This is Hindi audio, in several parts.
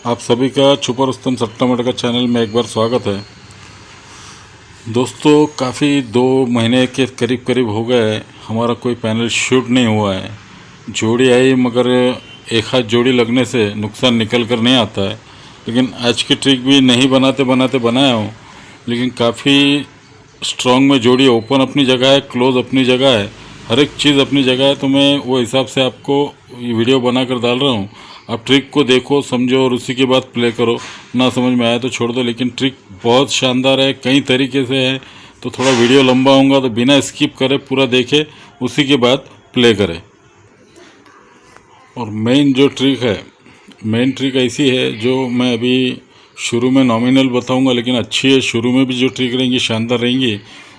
आप सभी का छुपा रुस्तम सट्टा मटका चैनल में एक बार स्वागत है। दोस्तों, काफ़ी 2 महीने के करीब करीब हो गए हमारा कोई पैनल शूट नहीं हुआ है। जोड़ी आई मगर एक हाथ जोड़ी लगने से नुकसान निकल कर नहीं आता है। लेकिन आज की ट्रिक भी नहीं बनाते बनाते बनाया हूँ, लेकिन काफ़ी स्ट्रॉन्ग में जोड़ी ओपन अपनी जगह है, क्लोज अपनी जगह है, हर एक चीज़ अपनी जगह है। तो मैं वो हिसाब से आपको ये वीडियो बना कर डाल रहा हूँ। आप ट्रिक को देखो, समझो और उसी के बाद प्ले करो। ना समझ में आया तो छोड़ दो, लेकिन ट्रिक बहुत शानदार है, कई तरीके से है। तो थोड़ा वीडियो लंबा होगा तो बिना स्किप करे पूरा देखे, उसी के बाद प्ले करें। और मेन जो ट्रिक है, मेन ट्रिक ऐसी है जो मैं अभी शुरू में नॉमिनल बताऊंगा, लेकिन अच्छी है। शुरू में भी जो ट्रिक रहेंगी शानदार रहेंगी,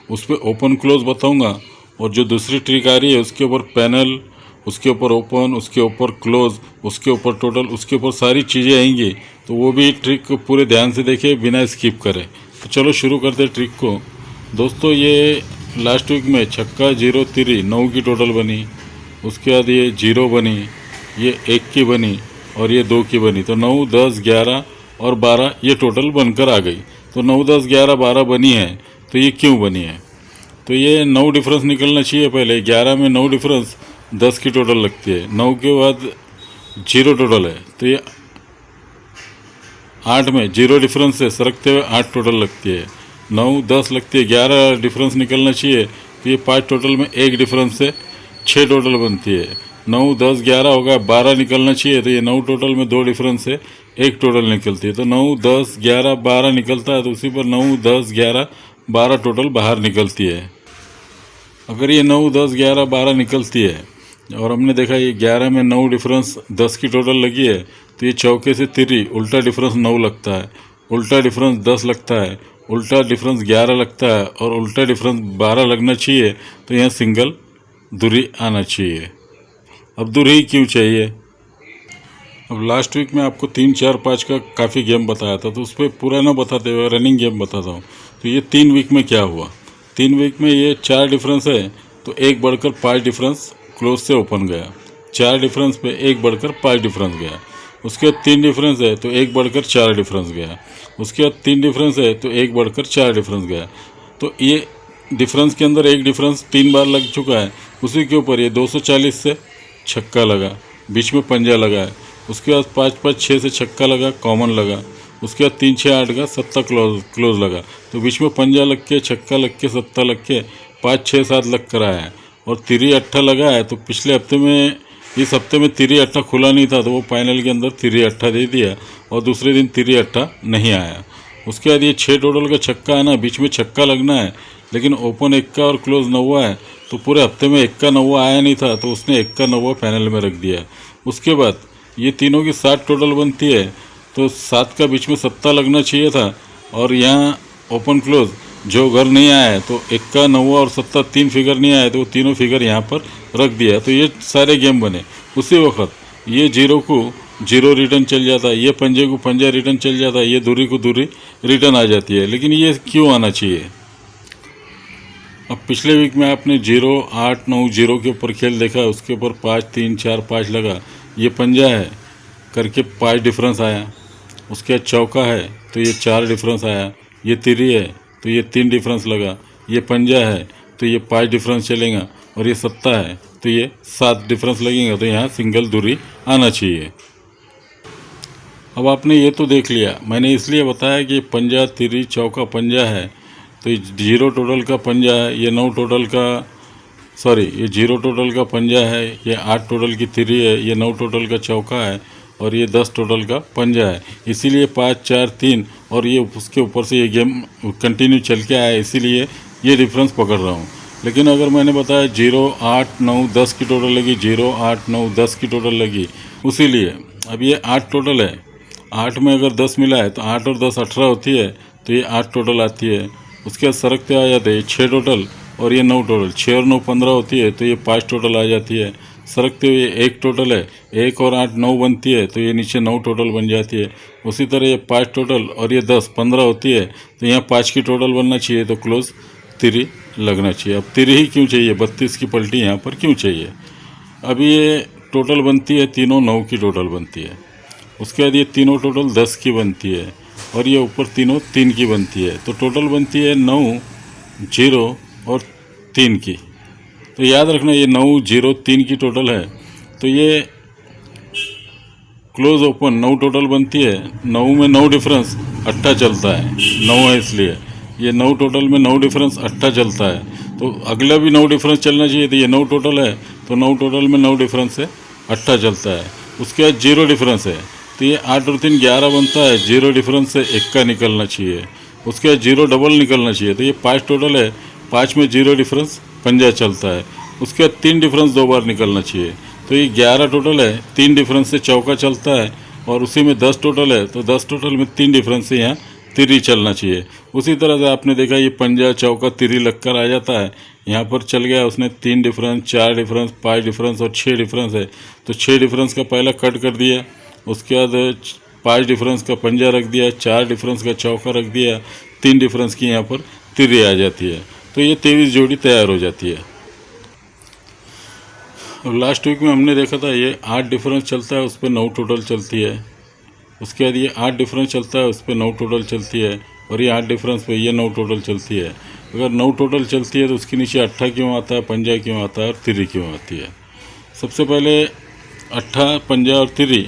उस पर ओपन क्लोज बताऊंगा। और जो दूसरी ट्रिक आ रही है उसके ऊपर पैनल, उसके ऊपर ओपन, उसके ऊपर क्लोज, उसके ऊपर टोटल, उसके ऊपर सारी चीज़ें आएंगी। तो वो भी ट्रिक पूरे ध्यान से देखें, बिना स्किप करें। तो चलो शुरू करते हैं ट्रिक को। दोस्तों, ये लास्ट वीक में छक्का 0 3 9 की टोटल बनी। उसके बाद ये 0 बनी, ये 1 की बनी और ये 2 की बनी। तो 9 10 11 और 12 ये टोटल बनकर आ गई। तो 9 10 11 12 बनी है। तो ये क्यों बनी है? तो ये 9 डिफरेंस निकलना चाहिए पहले। 11 में 9 डिफरेंस 10 की टोटल लगती है। 9 के बाद 0 टोटल है, तो ये 8 में 0 डिफरेंस से सरकते हुए 8 टोटल लगती है। 9 10 लगती है, 11 डिफरेंस निकलना चाहिए। तो ये 5 टोटल में 1 डिफरेंस से 6 टोटल बनती है। 9 10 11 होगा, 12 निकलना चाहिए। तो ये 9 टोटल में 2 डिफरेंस से 1 टोटल निकलती है। तो 9 10 11 12 निकलता है। तो उसी पर 9 10 11 12 टोटल बाहर निकलती है। अगर ये 9 10 11 12 निकलती है और हमने देखा ये 11 में 9 डिफरेंस 10 की टोटल लगी है, तो ये चौके से तिरी उल्टा डिफरेंस 9 लगता है, उल्टा डिफरेंस 10 लगता है, उल्टा डिफरेंस 11 लगता है और उल्टा डिफरेंस 12 लगना चाहिए। तो यहाँ सिंगल दूरी आना चाहिए। अब दूरी क्यों चाहिए? अब लास्ट वीक में आपको 3 4 5 का काफ़ी गेम बताया था, तो उस पर पूरा ना बताते हुए रनिंग गेम बताता हूँ। तो ये 3 वीक में क्या हुआ? 3 वीक में ये 4 डिफरेंस है, तो 1 बढ़कर 5 डिफरेंस क्लोज से ओपन गया। 4 डिफरेंस पे 1 बढ़कर 5 डिफरेंस गया। उसके बाद 3 डिफरेंस है तो 1 बढ़कर 4 डिफरेंस गया। उसके बाद 3 डिफरेंस है तो 1 बढ़कर 4 डिफरेंस गया। तो ये डिफरेंस के अंदर 1 डिफरेंस 3 बार लग चुका है। उसी के ऊपर ये 240 से छक्का लगा, बीच में पंजा लगा है। उसके बाद 5 5 6 से छक्का लगा, कॉमन लगा। उसके बाद 3 6 8 का 7 क्लोज लगा। तो बीच में पंजा लग के, छक्का लग के, 7 लग के 5 6 7 लग कर आया है। और तिरी अट्ठा लगा है। तो पिछले हफ्ते में, इस हफ्ते में तिरी अट्ठा खुला नहीं था, तो वो फाइनल के अंदर तिरी अट्ठा दे दिया और दूसरे दिन तिरी अट्ठा नहीं आया। उसके बाद ये 6 टोटल का छक्का है ना, बीच में छक्का लगना है, लेकिन ओपन 1 का और क्लोज 9 है। तो पूरे हफ्ते में 1 का 9 आया नहीं था, तो उसने 1 का 9 फाइनल में रख दिया। उसके बाद ये तीनों की 7 टोटल बनती है, तो 7 का बीच में 7 लगना चाहिए था। और यहाँ ओपन क्लोज जो घर नहीं आया है, तो 1 का 9 और 7 3 फिगर नहीं आए, तो वो तीनों फिगर यहाँ पर रख दिया। तो ये सारे गेम बने। उसी वक्त ये 0 को 0 रिटर्न चल जाता है, ये पंजे को पंजा रिटर्न चल जाता है, ये दूरी को दूरी रिटर्न आ जाती है। लेकिन ये क्यों आना चाहिए? अब पिछले वीक में आपने 0 8 9 0 के ऊपर खेल देखा, उसके ऊपर 5 3 4 5 लगा, ये पंजा है करके 5 डिफरेंस आया। उसके बाद चौका है तो ये 4 डिफरेंस आया। ये तिरी है तो ये 3 डिफरेंस लगा। ये पंजा है तो ये 5 डिफरेंस चलेगा। और ये 7 है तो ये 7 डिफरेंस लगेगा। तो यहाँ सिंगल दूरी आना चाहिए। अब आपने ये तो देख लिया, मैंने इसलिए बताया कि पंजा तिरी चौका पंजा है। तो ये 0 टोटल का पंजा है, ये 9 टोटल का, सॉरी, ये 0 टोटल का पंजा है, ये 8 टोटल की तिरी है, ये 9 टोटल का चौका है और ये 10 टोटल का पंजा है। इसीलिए 5 4 3 और ये उसके ऊपर से ये गेम कंटिन्यू चल के आया, इसीलिए ये डिफरेंस पकड़ रहा हूँ। लेकिन अगर मैंने बताया 0 8 9 10 की टोटल लगी, 0 8 9 10 की टोटल लगी, उसीलिए अब ये 8 टोटल है। 8 में अगर 10 मिला है तो 8 और 10 18 होती है, तो ये 8 टोटल आती है। उसके बाद सरकते आ जाते हैं 6 टोटल और ये 9 टोटल, 6 और 9 15 होती है, तो ये 5 टोटल आ जाती है। सरकते हुए 1 टोटल है, 1 और 8 9 बनती है, तो ये नीचे 9 टोटल बन जाती है। उसी तरह ये 5 टोटल और ये 10 15 होती है, तो यहाँ 5 की टोटल बनना चाहिए, तो क्लोज तिरी लगना चाहिए। अब तिरी ही क्यों चाहिए? 32 की पलटी यहाँ पर क्यों चाहिए? अब ये टोटल बनती है, तीनों 9 की टोटल बनती है। उसके बाद ये तीनों टोटल 10 की बनती है और ये ऊपर तीनों 3 की बनती है। तो टोटल बनती है 9, 0 और 3 की। तो याद रखना ये 9, 0, 3 की टोटल है। तो ये क्लोज ओपन 9 टोटल बनती है। 9 में 9 डिफरेंस 8 चलता है, 9 है इसलिए ये 9 टोटल में 9 डिफरेंस 8 चलता है। तो अगला भी 9 डिफरेंस चलना चाहिए। तो ये 9 टोटल है, तो 9 टोटल में 9 डिफरेंस से 8 चलता है। उसके बाद 0 डिफरेंस है, तो ये 8 और 3 11 बनता है। 0 डिफरेंस से 1 का निकलना चाहिए। उसके बाद 0 डबल निकलना चाहिए। तो ये 5 टोटल है, 5 में 0 डिफरेंस पंजा चलता है। उसके बाद 3 डिफरेंस 2 बार निकलना चाहिए। तो ये 11 टोटल है, 3 डिफरेंस से चौका चलता है। और उसी में 10 टोटल है, तो 10 टोटल में 3 डिफरेंस से यहाँ तिरी चलना चाहिए। उसी तरह से आपने देखा ये पंजा चौका तिरी लगकर आ जाता है। यहाँ पर चल गया उसने 3 डिफरेंस, 4 डिफरेंस, 5 डिफरेंस और 6 डिफरेंस है। तो 6 डिफरेंस का पहला कट कर दिया। उसके बाद 5 डिफरेंस का पंजा रख दिया, 4 डिफरेंस का चौका रख दिया, 3 डिफरेंस की यहाँ पर तिरी आ जाती है। तो ये 23 जोड़ी तैयार हो जाती है। और लास्ट वीक में हमने देखा था ये 8 डिफरेंस चलता है, उस पर 9 टोटल चलती है। उसके बाद ये 8 डिफरेंस चलता है, उस पर 9 टोटल चलती है। और ये 8 डिफरेंस पे ये 9 टोटल चलती है। अगर 9 टोटल चलती है तो उसके नीचे 8 क्यों आता है, पंजा क्यों आता है और तिरी क्यों आती है। सबसे पहले 8, पंजा और तिरी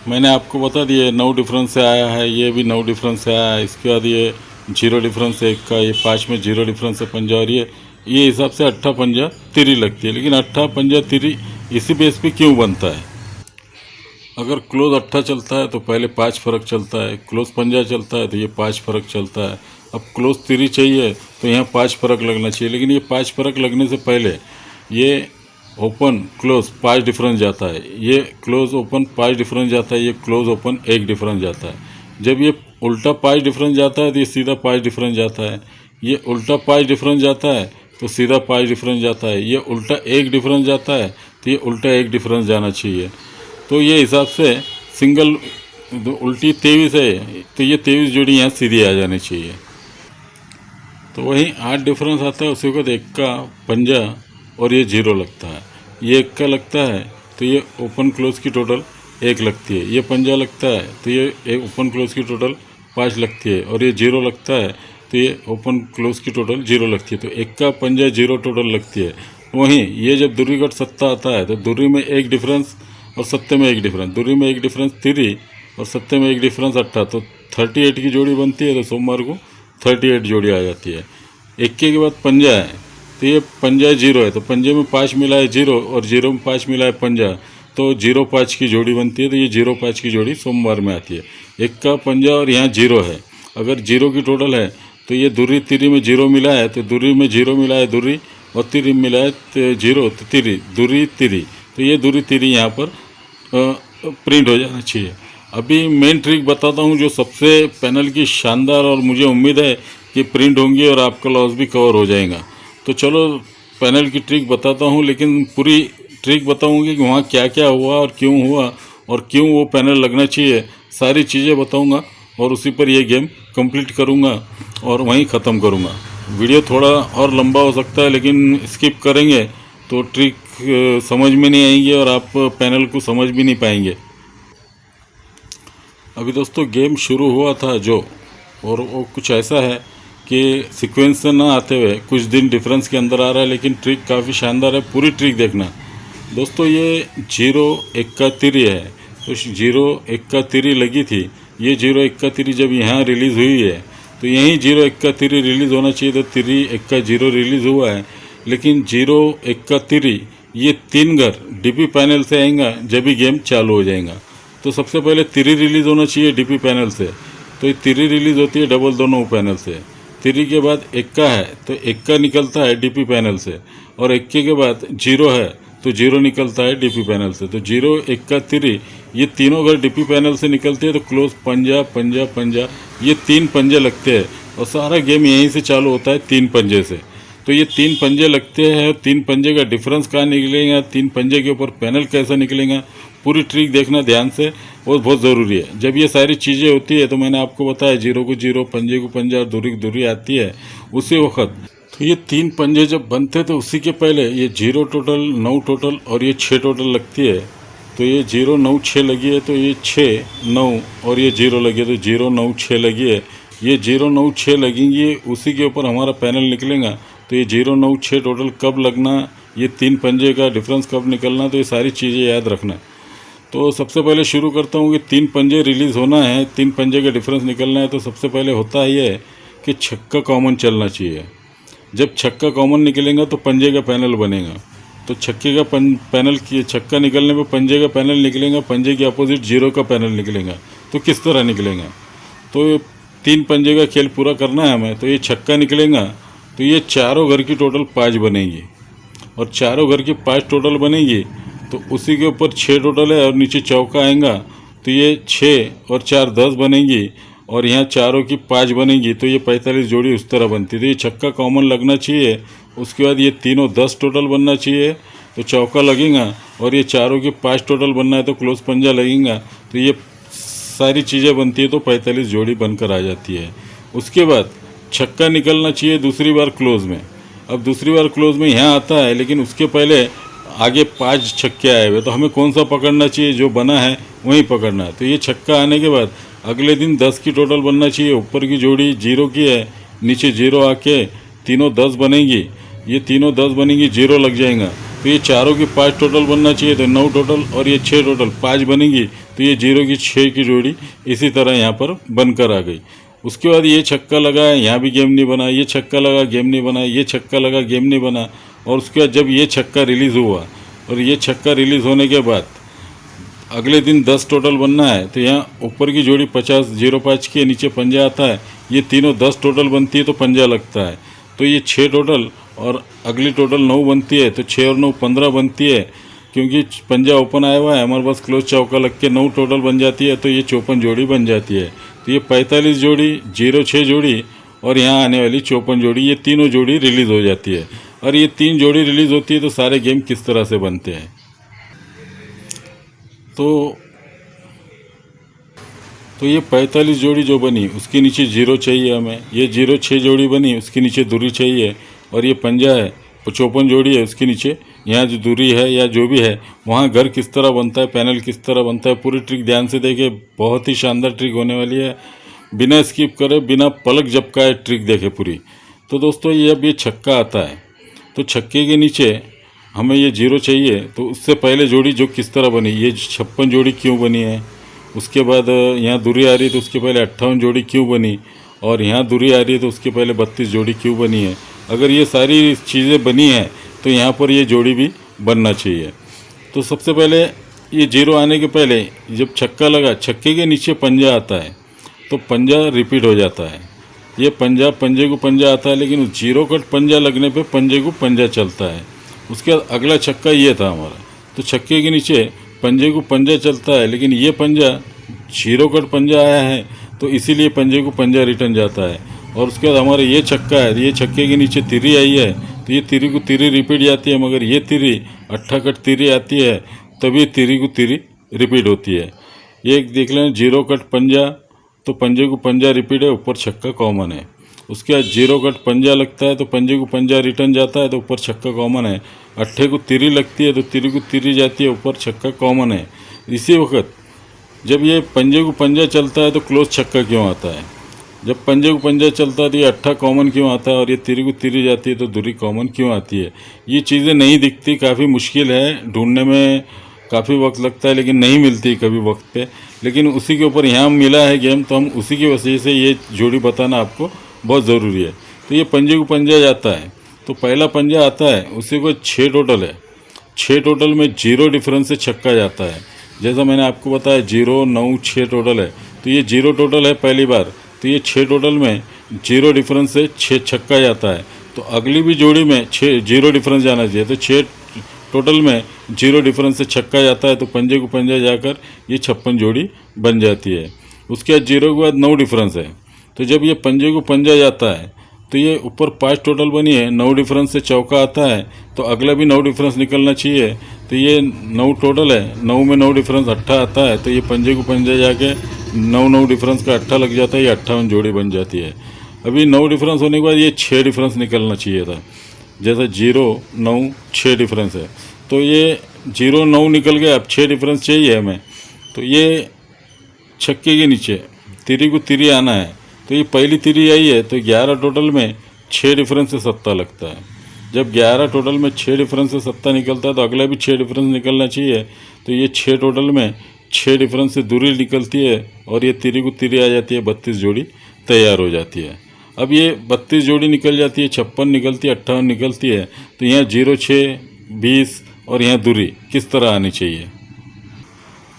मैंने आपको बता दिया 9 डिफरेंस से आया है, ये भी 9 डिफरेंस से आया है। इसके बाद ये 0 डिफरेंस से 1 का, ये 5 में 0 डिफरेंस से पंजा, और ये हिसाब से 8 पंजा तिरी लगती है। लेकिन 8 पंजा तिरी इसी बेस पे क्यों बनता है? अगर क्लोज 8 चलता है तो पहले 5 फर्क चलता है, क्लोज पंजा चलता है तो ये 5 फर्क चलता है। अब क्लोज तिरी चाहिए तो यहाँ 5 फर्क लगना चाहिए। लेकिन ये 5 फर्क लगने से पहले ये ओपन क्लोज 5 डिफरेंस जाता है, ये क्लोज ओपन 5 डिफरेंस जाता है, ये क्लोज ओपन 1 डिफरेंस जाता है। जब ये उल्टा 5 डिफरेंस जाता है तो ये सीधा 5 डिफरेंस जाता है। ये उल्टा 5 डिफरेंस जाता है तो सीधा 5 डिफरेंस जाता है। ये उल्टा 1 डिफरेंस जाता है तो ये उल्टा 1 डिफरेंस जाना चाहिए। तो ये हिसाब से सिंगल उल्टी 23 है, तो ये 23 जोड़ी यहाँ सीधी आ जानी चाहिए। तो वहीं 8 डिफरेंस आता है, उसके बाद 1 का पंजा और ये 0 लगता है। ये 1 का लगता है तो ये ओपन क्लोज की टोटल 1 लगती है। ये पंजा लगता है तो ये एक ओपन क्लोज की टोटल 5 लगती है। और ये 0 लगता है तो ये ओपन क्लोज की टोटल 0 लगती है। तो 1 का पंजा 0 टोटल लगती है। वहीं ये जब दुर्रीगढ़ सत्ता आता है तो दुर्री में 1 डिफरेंस और सत्ते में 1 डिफरेंस, दुर्री में 1 डिफरेंस तिरी और सत्ते में 1 डिफरेंस 8, तो 38 की जोड़ी बनती है। तो सोमवार को 38 जोड़ी आ जाती है। 1 के बाद पंजा है तो ये पंजा 0 है, तो पंजे में 5 मिला है 0 और 0 में 5 मिला है पंजा, तो 0 5 की जोड़ी बनती है। तो ये 0 5 की जोड़ी सोमवार में आती है। 1 का पंजा और यहाँ 0 है। अगर 0 की टोटल है तो ये दुर्री तिरी में 0 मिला है, तो दुर्री में 0 मिला है दुर्री, और तिरी मिला है 0, तो तिरी दुर्री तिरी, तो ये दुर्री तिरी यहाँ पर प्रिंट हो जाना चाहिए। अभी मेन ट्रिक बताता हूँ जो सबसे पैनल की शानदार, और मुझे उम्मीद है कि प्रिंट होंगी और आपका लॉस भी कवर हो जाएगा। तो चलो पैनल की ट्रिक बताता हूँ, लेकिन पूरी ट्रिक बताऊँगी कि वहाँ क्या क्या हुआ और क्यों हुआ और क्यों वो पैनल लगना चाहिए, सारी चीज़ें बताऊँगा। और उसी पर ये गेम कंप्लीट करूँगा और वहीं ख़त्म करूँगा। वीडियो थोड़ा और लंबा हो सकता है, लेकिन स्किप करेंगे तो ट्रिक समझ में नहीं आएंगी और आप पैनल को समझ भी नहीं पाएंगे। अभी दोस्तों गेम शुरू हुआ था जो, और वो कुछ ऐसा है कि सीक्वेंस से ना आते हुए कुछ दिन डिफरेंस के अंदर आ रहा है, लेकिन ट्रिक काफ़ी शानदार है। पूरी ट्रिक देखना दोस्तों। ये 0 1 का तिरी है, तो 0 1 का तिरी लगी थी। ये 0 1 का तिरी जब यहाँ रिलीज़ हुई है तो यहीं 0 1 का तिरी रिलीज़ होना चाहिए। तो तिरी 1 का 0 रिलीज़ हुआ है, लेकिन 0 1 का तिरी ये 3 घर डीपी पैनल से आएगा जब भी गेम चालू हो जाएगा। तो सबसे पहले तिरी रिलीज़ होना चाहिए डीपी पैनल से, तो ये तिरी रिलीज़ होती है डबल दोनों पैनल से। तिरी के बाद 1 का है तो 1 का निकलता है डीपी पैनल से, और 1 के बाद 0 है तो 0 निकलता है डीपी पैनल से। तो 0 1 का तिरी ये तीनों घर डीपी पैनल से निकलते हैं। तो क्लोज पंजा पंजा पंजा ये 3 पंजे लगते हैं, और सारा गेम यहीं से चालू होता है 3 पंजे से। तो ये 3 पंजे लगते हैं, 3 पंजे का डिफरेंस कहाँ निकलेगा, 3 पंजे के ऊपर पैनल कैसा निकलेगा, पूरी ट्रिक देखना ध्यान से, वो बहुत ज़रूरी है। जब ये सारी चीज़ें होती है तो मैंने आपको बताया 0 को 0, पंजे को पंजा और दूरी की दूरी आती है उसी वक्त। तो ये 3 पंजे जब बनते तो उसी के पहले ये 0 टोटल, 9 टोटल और ये 6 टोटल लगती है। तो ये 0 9 6 लगी है, तो ये 6 9 और ये 0 लगी है, तो 0 9 6 लगी है। ये 0 9 6 लगेंगी, उसी के ऊपर हमारा पैनल निकलेगा। तो ये 0 9 6 टोटल कब लगना, ये 3 पंजे का डिफरेंस कब निकलना, तो ये सारी चीज़ें याद रखना। तो सबसे पहले शुरू करता हूँ कि 3 पंजे रिलीज़ होना है, 3 पंजे का डिफरेंस निकलना है। तो सबसे पहले होता ही है कि छक्का कॉमन चलना चाहिए। जब छक्का कॉमन निकलेगा तो पंजे का पैनल बनेगा। तो छक्के का पैनल की छक्का निकलने पे पंजे का पैनल निकलेगा, पंजे के अपोजिट 0 का पैनल निकलेगा। तो किस तरह निकलेगा, तो ये 3 पंजे का खेल पूरा करना है हमें। तो ये छक्का निकलेगा, तो ये चारों घर की टोटल 5 बनेगी, और चारों घर की 5 टोटल बनेगी। तो उसी के ऊपर 6 टोटल है और नीचे चौका आएगा, तो ये 6 और 4 10 बनेगी, और यहाँ चारों की 5 बनेगी। तो ये 45 जोड़ी उस तरह बनती है। तो ये छक्का कॉमन लगना चाहिए। उसके बाद ये तीनों 10 टोटल बनना चाहिए, तो चौका लगेगा, और ये चारों की 5 टोटल बनना है तो क्लोज पंजा लगेगा। तो ये सारी चीज़ें बनती है, तो 45 जोड़ी बनकर आ जाती है। उसके बाद छक्का निकलना चाहिए दूसरी बार क्लोज में। अब दूसरी बार क्लोज में यहाँ आता है, लेकिन उसके पहले आगे 5 छक्के आए हुए, तो हमें कौन सा पकड़ना चाहिए, जो बना है वहीं पकड़ना है। तो ये छक्का आने के बाद अगले दिन 10 की टोटल बनना चाहिए। ऊपर की जोड़ी 0 की है, नीचे 0 आके तीनों 10 बनेंगी, ये तीनों 10 बनेंगी, 0 लग जाएगा। तो ये चारों की 5 टोटल बनना चाहिए, तो 9 टोटल, और ये 6 टोटल 5 बनेंगी। तो ये 0 की 6 की जोड़ी इसी तरह यहाँ पर बनकर आ गई। उसके बाद ये छक्का लगा है, यहाँ भी गेम नहीं बना, ये छक्का लगा गेम नहीं बना, ये छक्का लगा गेम नहीं बना। और उसके बाद जब ये छक्का रिलीज़ हुआ, और ये छक्का रिलीज़ होने के बाद अगले दिन 10 टोटल बनना है। तो यहाँ ऊपर की जोड़ी 50 05 की, नीचे पंजा आता है, ये तीनों 10 टोटल बनती है तो पंजा लगता है। तो ये 6 टोटल और अगली टोटल 9 बनती है, तो 6 और 9 15 बनती है, क्योंकि पंजा ओपन आया हुआ है हमारे पास, क्लोज चौका लग के 9 टोटल बन जाती है। तो ये 54 जोड़ी बन जाती है। तो ये 45 जोड़ी, 0 6 जोड़ी, और यहाँ आने वाली 54 जोड़ी, ये तीनों जोड़ी रिलीज़ हो जाती है। और ये 3 जोड़ी रिलीज़ होती है तो सारे गेम किस तरह से बनते हैं। तो ये 45 जोड़ी जो बनी, उसके नीचे 0 चाहिए हमें। ये 0 6 जोड़ी बनी, उसके नीचे दूरी चाहिए। और ये पंजा है, 54 जोड़ी है, उसके नीचे यहाँ जो दूरी है या जो भी है, वहाँ घर किस तरह बनता है, पैनल किस तरह बनता है, पूरी ट्रिक ध्यान से देखे। बहुत ही शानदार ट्रिक होने वाली है, बिना स्किप करे, बिना पलक झपकाए ट्रिक देखे पूरी। तो दोस्तों ये अब ये छक्का आता है, तो छक्के के नीचे हमें ये 0 चाहिए। तो उससे पहले जोड़ी जो किस तरह बनी, ये 56 जोड़ी क्यों बनी है। उसके बाद यहाँ दूरी आ रही है, तो उसके पहले 58 जोड़ी क्यों बनी, और यहाँ दूरी आ रही है तो उसके पहले 32 जोड़ी क्यों बनी है। अगर ये सारी चीज़ें बनी हैं तो यहाँ पर ये जोड़ी भी बनना चाहिए। तो सबसे पहले ये 0 आने के पहले जब छक्का लगा, छक्के के नीचे पंजा आता है, तो पंजा रिपीट हो जाता है। ये पंजे को पंजा आता है, लेकिन 0 कट पंजा लगने पे पंजे को पंजा चलता है। उसके बाद अगला छक्का ये था हमारा, तो छक्के के नीचे पंजे को पंजा चलता है, लेकिन ये पंजा 0 कट पंजा आया है, तो इसीलिए पंजे को पंजा रिटर्न जाता है। और उसके बाद हमारा ये छक्का है, ये छक्के के नीचे तिरी आई है, तो ये तिरी को तिरी रिपीट जाती है, मगर ये तिरी 8 कट तिरी आती है, तभी तिरी को तिरी रिपीट होती है। ये देख लें, 0 कट पंजा, तो पंजे को पंजा रिपीट है, ऊपर छक्का कॉमन है। उसके बाद 0 कट पंजा लगता है, तो पंजे को पंजा रिटर्न जाता है, तो ऊपर छक्का कॉमन है। 8 को तिरी लगती है, तो तिरी को तिरी जाती है, ऊपर छक्का कॉमन है। इसी वक्त जब ये पंजे को पंजा चलता है तो क्लोज छक्का क्यों आता है, जब पंजे को पंजा चलता है तो ये 8 कॉमन क्यों आता है, और ये तिरी को तिरी जाती है तो दूरी कॉमन क्यों आती है। ये चीज़ें नहीं दिखती, काफ़ी मुश्किल है ढूंढने में, काफ़ी वक्त लगता है, लेकिन नहीं मिलती कभी वक्त पे। लेकिन उसी के ऊपर यहाँ मिला है गेम, तो हम उसी की वजह से ये जोड़ी बताना आपको बहुत ज़रूरी है। तो ये पंजे को पंजा जाता है, तो पहला पंजा आता है, उसी को 6 टोटल है, 6 टोटल में 0 डिफरेंस से छक्का जाता है। जैसा मैंने आपको बताया 0 9 6 टोटल है, तो ये 0 टोटल है पहली बार, तो ये 6 टोटल में 0 डिफरेंस से 6 छक्का जाता है। तो अगली भी जोड़ी में 6 0 डिफरेंस जाना चाहिए, तो 6 टोटल में 0 डिफरेंस से छक्का जाता है, तो पंजे को पंजा जाकर ये 56 जोड़ी बन जाती है। उसके बाद 0 के बाद 9 डिफरेंस है, तो जब ये पंजे को पंजा जाता है तो ये ऊपर 5 टोटल बनी है, 9 डिफरेंस से चौका आता है, तो अगला भी 9 डिफरेंस निकलना चाहिए। तो ये 9 टोटल है, 9 में 9 डिफरेंस 8 आता है, तो ये पंजे को पंजा जाके 9 डिफरेंस का 8 लग जाता है, ये 58 जोड़ी बन जाती है। अभी 9 डिफरेंस होने के बाद ये 6 डिफरेंस निकलना चाहिए था, जैसा 0 9 6 डिफरेंस है, तो ये 0 9 निकल गया, अब 6 डिफरेंस चाहिए हमें। तो ये छक्के के नीचे तिरी को तिरी आना है, तो ये पहली तिरी आई है, तो 11 टोटल में 6 डिफरेंस से 7 लगता है। जब 11 टोटल में 6 डिफरेंस से 7 निकलता है तो अगला भी 6 डिफरेंस निकलना चाहिए। तो ये 6 टोटल में 6 डिफरेंस से दूरी निकलती है और ये तिरी को तिरी आ जाती है, 32 जोड़ी तैयार हो जाती है। अब ये 32 जोड़ी निकल जाती है, 56 निकलती है, 58 निकलती है। तो यहाँ 0 6 20 और यहाँ दूरी किस तरह आनी चाहिए।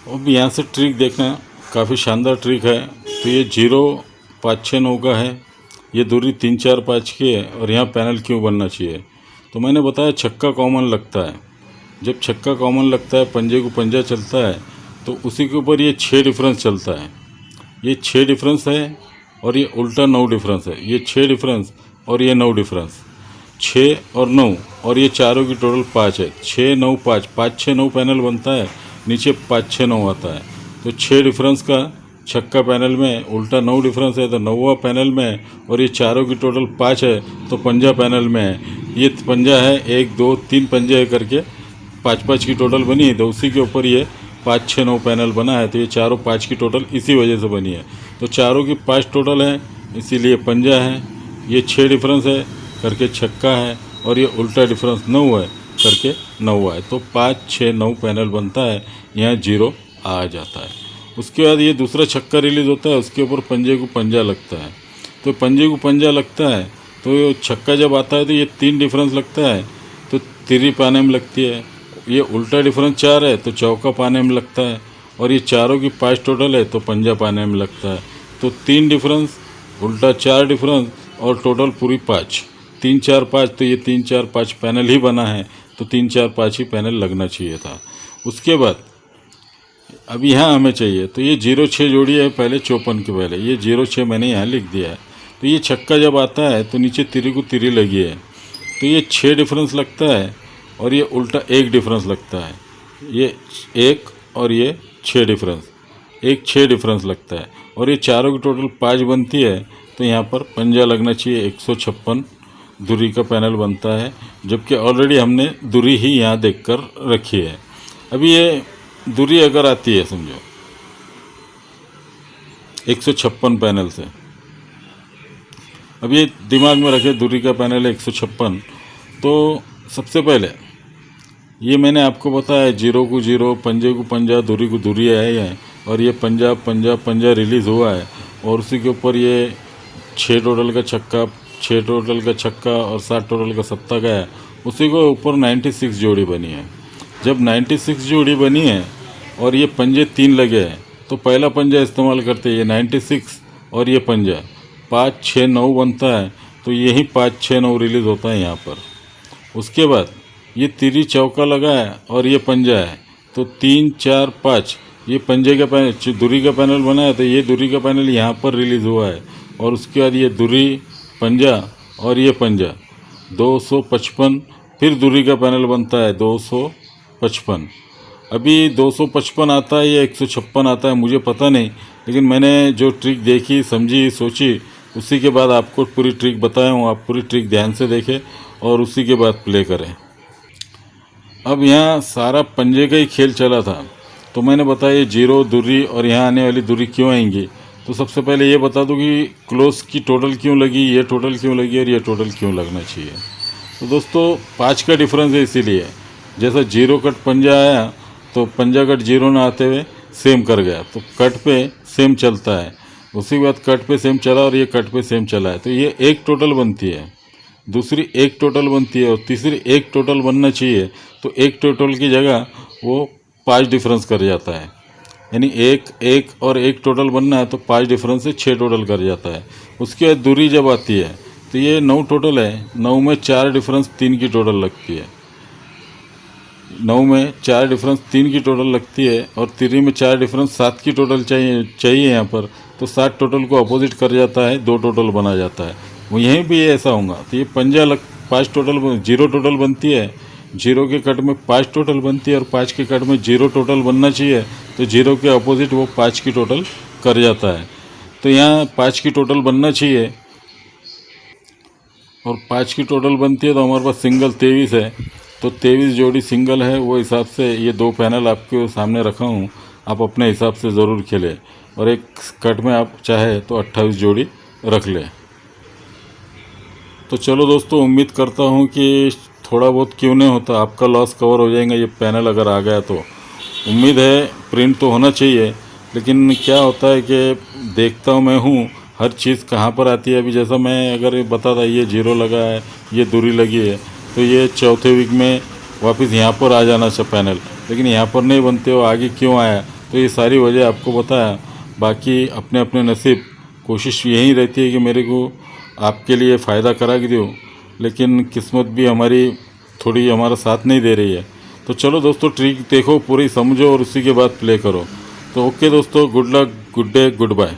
अब यहाँ से ट्रिक देखना, काफ़ी शानदार ट्रिक है। तो ये 0 5 6 9 का है, ये दूरी 3 4 5 की है और यहाँ पैनल क्यों बनना चाहिए। तो मैंने बताया छक्का कॉमन लगता है। जब छक्का कॉमन लगता है, पंजे को पंजा चलता है, तो उसी के ऊपर ये 6 डिफरेंस चलता है। ये 6 डिफरेंस है और ये उल्टा 9 डिफरेंस है। ये 6 डिफरेंस और ये 9 डिफरेंस, 6 और 9 और ये चारों की टोटल 5 है। 6 9 5, 5 6 9 पैनल बनता है, नीचे 5 6 9 आता है। तो 6 डिफरेंस का छक्का पैनल में, उल्टा 9 डिफरेंस है तो 9वां पैनल में, और ये चारों की टोटल 5 है तो पंजा पैनल में है। ये पंजा है, 1 2 3 पंजे है करके 5 5 की टोटल बनी है। तो उसी के ऊपर ये 5 6 9 पैनल बना है। तो ये चारों 5 की टोटल इसी वजह से बनी है। तो चारों की 5 टोटल है, इसीलिए पंजा है। ये 6 डिफरेंस है करके छक्का है, और ये उल्टा डिफरेंस 9 है करके 9 है। तो 5 6 9 पैनल बनता है, यहाँ 0 आ जाता है। उसके बाद ये दूसरा छक्का रिलीज़ होता है, उसके ऊपर पंजे को पंजा लगता है। तो पंजे को पंजा लगता है तो छक्का जब आता है तो ये 3 डिफरेंस लगता है, तो तिरी पाने में लगती है। ये उल्टा डिफरेंस 4 है तो चौका पाने में लगता है, और ये चारों की 5 टोटल है तो पंजा पाने में लगता है। तो 3 डिफरेंस, उल्टा 4 डिफरेंस और टोटल पूरी 5, 3 4 5। तो ये 3 4 5 पैनल ही बना है, तो 3 4 5 ही पैनल लगना चाहिए था। उसके बाद अब यहाँ हमें चाहिए, तो ये 0 6 जोड़ी है पहले 54 के पहले, ये 0 6 मैंने यहाँ लिख दिया है। तो ये छक्का जब आता है तो नीचे तिरी को तिरी लगी है, तो ये 6 डिफरेंस लगता है और ये उल्टा 1 डिफरेंस लगता है। ये 1 और ये 6 डिफरेंस, 1 6 डिफरेंस लगता है, और ये चारों की टोटल 5 बनती है। तो यहाँ पर पंजा लगना चाहिए, 156 दूरी का पैनल बनता है, जबकि ऑलरेडी हमने दूरी ही यहाँ देखकर रखी है। अभी ये दूरी अगर आती है समझो 156 पैनल से, अब ये दिमाग में रखे दूरी का पैनल है 156। तो सबसे पहले ये मैंने आपको बताया 0 को 0, पंजे को पंजा, दूरी को दूरी है, और ये पंजा पंजा पंजा रिलीज़ हुआ है, और उसी के ऊपर ये 6 टोटल का छक्का, 6 टोटल का छक्का और 7 टोटल का सत्ता का है। उसी को ऊपर 96 जोड़ी बनी है। जब 96 जोड़ी बनी है और ये पंजे 3 लगे हैं, तो पहला पंजा इस्तेमाल करते हैं, ये 96 और ये पंजा 5 6 9 बनता है। तो यही 5 6 9 रिलीज़ होता है यहाँ पर। उसके बाद ये तिरी चौका लगा है और ये पंजा है, तो 3 4 5 ये पंजे का पैनल, दूरी का पैनल बना है, तो ये दूरी का पैनल यहाँ पर रिलीज़ हुआ है। और उसके बाद ये दूरी, पंजा और ये पंजा 255, फिर दूरी का पैनल बनता है 255। अभी 255 आता है या 156 आता है मुझे पता नहीं, लेकिन मैंने जो ट्रिक देखी, समझी, सोची, उसी के बाद आपको पूरी ट्रिक बताया हूँ। आप पूरी ट्रिक ध्यान से देखें और उसी के बाद प्ले करें। अब यहाँ सारा पंजे का ही खेल चला था, तो मैंने बताया ये 0 दूरी और यहाँ आने वाली दूरी क्यों आएंगी। तो सबसे पहले ये बता दूँ कि क्लोज की टोटल क्यों लगी, ये टोटल क्यों लगी और ये टोटल क्यों लगना चाहिए। तो दोस्तों 5 का डिफरेंस है, इसीलिए जैसा 0 कट पंजा आया तो पंजा कट 0 ना आते हुए सेम कर गया, तो कट पे सेम चलता है। उसी के बाद कट पे सेम चला और ये कट पे सेम चला है, तो ये एक टोटल बनती है, दूसरी एक टोटल बनती है और तीसरी एक टोटल बनना चाहिए। तो एक टोटल की जगह वो 5 डिफरेंस कर जाता है, यानी एक एक और एक टोटल बनना है तो 5 डिफरेंस से 6 टोटल कर जाता है। उसके बाद दूरी जब आती है तो ये 9 टोटल है, 9 में 4 डिफरेंस 3 की टोटल लगती है, 9 में 4 डिफरेंस 3 की टोटल लगती है, और तिरी में 4 डिफरेंस 7 की टोटल चाहिए यहाँ पर। तो 7 टोटल को अपोजिट कर जाता है, 2 टोटल बना जाता है। वो यहीं भी ऐसा होगा, तो ये पंजा 5 टोटल 0 टोटल बनती है, 0 के कट में 5 टोटल बनती है, और 5 के कट में 0 टोटल बनना चाहिए, तो 0 के अपोजिट वो 5 की टोटल कर जाता है। तो यहाँ 5 की टोटल बनना चाहिए, और 5 की टोटल बनती है तो हमारे पास सिंगल 23 है, तो 23 जोड़ी सिंगल है, वो हिसाब से ये 2 पैनल आपके सामने रखा हूँ, आप अपने हिसाब से ज़रूर खेलें। और एक कट में आप चाहे तो 28 जोड़ी रख लें। तो चलो दोस्तों, उम्मीद करता हूँ कि थोड़ा बहुत क्यों नहीं होता आपका लॉस कवर हो जाएगा ये पैनल अगर आ गया तो। उम्मीद है प्रिंट तो होना चाहिए, लेकिन क्या होता है कि देखता हूँ मैं हूँ हर चीज़ कहाँ पर आती है। अभी जैसा मैं अगर बता था ये 0 लगा है, ये दूरी लगी है, तो ये चौथे वीक में वापस यहाँ पर आ जाना चाहिए पैनल, लेकिन यहाँ पर नहीं बनते हो, आगे क्यों आया? तो ये सारी वजह आपको बताया। बाकी अपने अपने नसीब, कोशिश यही रहती है कि मेरे को आपके लिए फ़ायदा करा के दूँ, लेकिन किस्मत भी हमारी थोड़ी हमारा साथ नहीं दे रही है। तो चलो दोस्तों, ट्रिक देखो, पूरी समझो और उसी के बाद प्ले करो। तो ओके दोस्तों, good luck, good day, good bye.